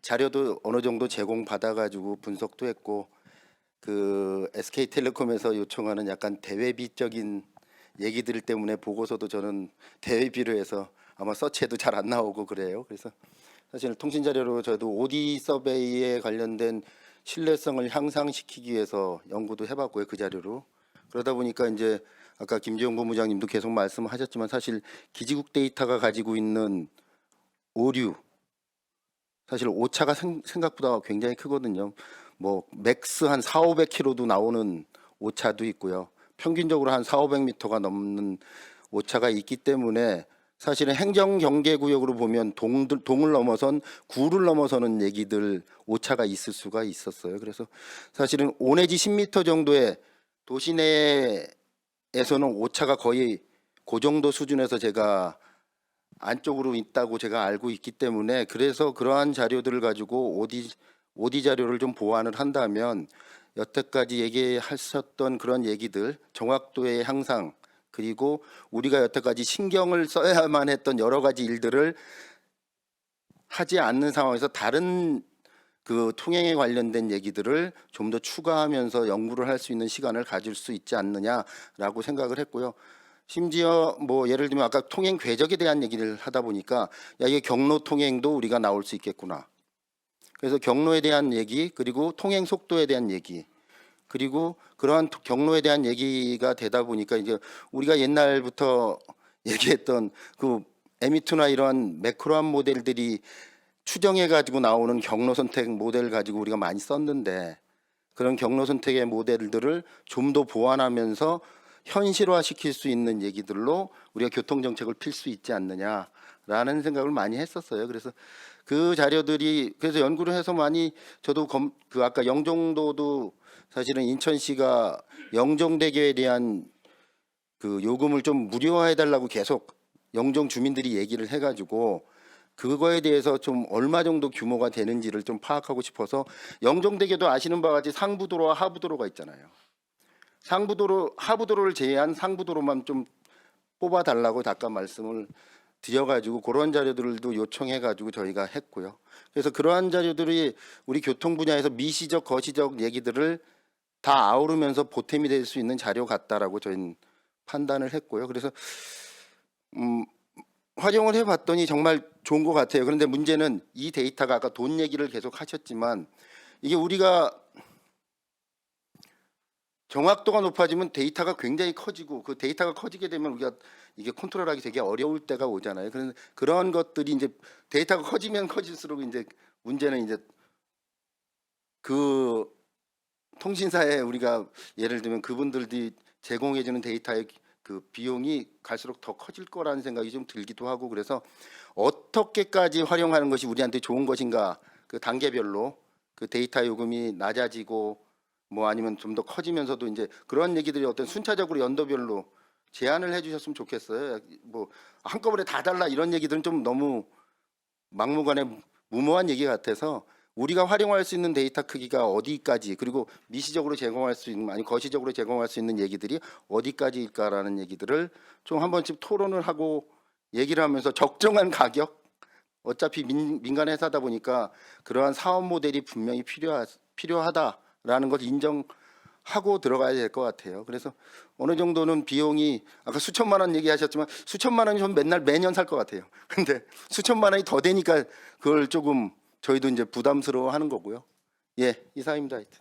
자료도 어느 정도 제공받아 가지고 분석도 했고 그 SK텔레콤에서 요청하는 약간 대외비적인 얘기들 때문에 보고서도 저는 대외비로 해서 아마 서치해도 잘 안 나오고 그래요. 그래서 사실 통신 자료로 저도 OD 서베이에 관련된 신뢰성을 향상시키기 위해서 연구도 해봤고요, 그 자료로. 그러다 보니까 이제 아까 김지용 본부장님도 계속 말씀하셨지만 사실 기지국 데이터가 가지고 있는 오류, 사실 오차가 생각보다 굉장히 크거든요. 뭐 맥스 한 4, 500km도 나오는 오차도 있고요. 평균적으로 한 4, 500m가 넘는 오차가 있기 때문에 사실은 행정경계구역으로 보면 동을 넘어선 구를 넘어서는 얘기들 오차가 있을 수가 있었어요. 그래서 사실은 5 내지 10m 정도의 도시 내에서는 오차가 거의 그 정도 수준에서 제가 안쪽으로 있다고 제가 알고 있기 때문에 그래서 그러한 자료들을 가지고 OD 자료를 좀 보완을 한다면 여태까지 얘기하셨던 그런 얘기들 정확도의 향상 그리고 우리가 여태까지 신경을 써야만 했던 여러 가지 일들을 하지 않는 상황에서 다른 그 통행에 관련된 얘기들을 좀 더 추가하면서 연구를 할 수 있는 시간을 가질 수 있지 않느냐라고 생각을 했고요. 심지어 뭐 예를 들면 아까 통행 궤적에 대한 얘기를 하다 보니까 야 이게 경로 통행도 우리가 나올 수 있겠구나. 그래서 경로에 대한 얘기 그리고 통행 속도에 대한 얘기 그리고 그러한 경로에 대한 얘기가 되다 보니까 이제 우리가 옛날부터 얘기했던 그 에미투나 이러한 매크로한 모델들이 추정해 가지고 나오는 경로 선택 모델 가지고 우리가 많이 썼는데 그런 경로 선택의 모델들을 좀 더 보완하면서 현실화 시킬 수 있는 얘기들로 우리가 교통 정책을 필 수 있지 않느냐라는 생각을 많이 했었어요. 그래서 그 자료들이 그래서 연구를 해서 많이 저도 그 아까 영종도도 사실은 인천시가 영종대교에 대한 그 요금을 좀 무료화해 달라고 계속 영종 주민들이 얘기를 해가지고 그거에 대해서 좀 얼마 정도 규모가 되는지를 좀 파악하고 싶어서 영종대교도 아시는 바와 같이 상부도로와 하부도로가 있잖아요. 상부도로 하부도로를 제외한 상부도로만 좀 뽑아 달라고 아까 말씀을 드려가지고 그런 자료들도 요청해가지고 저희가 했고요. 그래서 그러한 자료들이 우리 교통 분야에서 미시적 거시적 얘기들을 다 아우르면서 보탬이 될 수 있는 자료 같다라고 저희는 판단을 했고요. 그래서 활용을 해봤더니 정말 좋은 것 같아요. 그런데 문제는 이 데이터가 아까 돈 얘기를 계속 하셨지만 이게 우리가 정확도가 높아지면 데이터가 굉장히 커지고 그 데이터가 커지게 되면 우리가 이게 컨트롤하기 되게 어려울 때가 오잖아요. 그래서 그런 것들이 이제 데이터가 커지면 커질수록 이제 문제는 이제 그 통신사에 우리가 예를 들면 그분들이 제공해주는 데이터의 그 비용이 갈수록 더 커질 거라는 생각이 좀 들기도 하고 그래서 어떻게까지 활용하는 것이 우리한테 좋은 것인가 그 단계별로 그 데이터 요금이 낮아지고 뭐 아니면 좀 더 커지면서도 이제 그런 얘기들이 어떤 순차적으로 연도별로 제안을 해주셨으면 좋겠어요. 뭐 한꺼번에 다 달라 이런 얘기들은 좀 너무 막무가내 무모한 얘기 같아서 우리가 활용할 수 있는 데이터 크기가 어디까지 그리고 미시적으로 제공할 수 있는 아니 거시적으로 제공할 수 있는 얘기들이 어디까지일까라는 얘기들을 좀 한 번쯤 토론을 하고 얘기를 하면서 적정한 가격 어차피 민간 회사다 보니까 그러한 사업 모델이 분명히 필요하다라는 걸 인정하고 들어가야 될 것 같아요. 그래서 어느 정도는 비용이 아까 수천만 원 얘기하셨지만 수천만 원이 좀 매년 살 것 같아요. 근데 수천만 원이 더 되니까 그걸 조금 저희도 이제 부담스러워하는 거고요. 예, 이상입니다. 하여튼.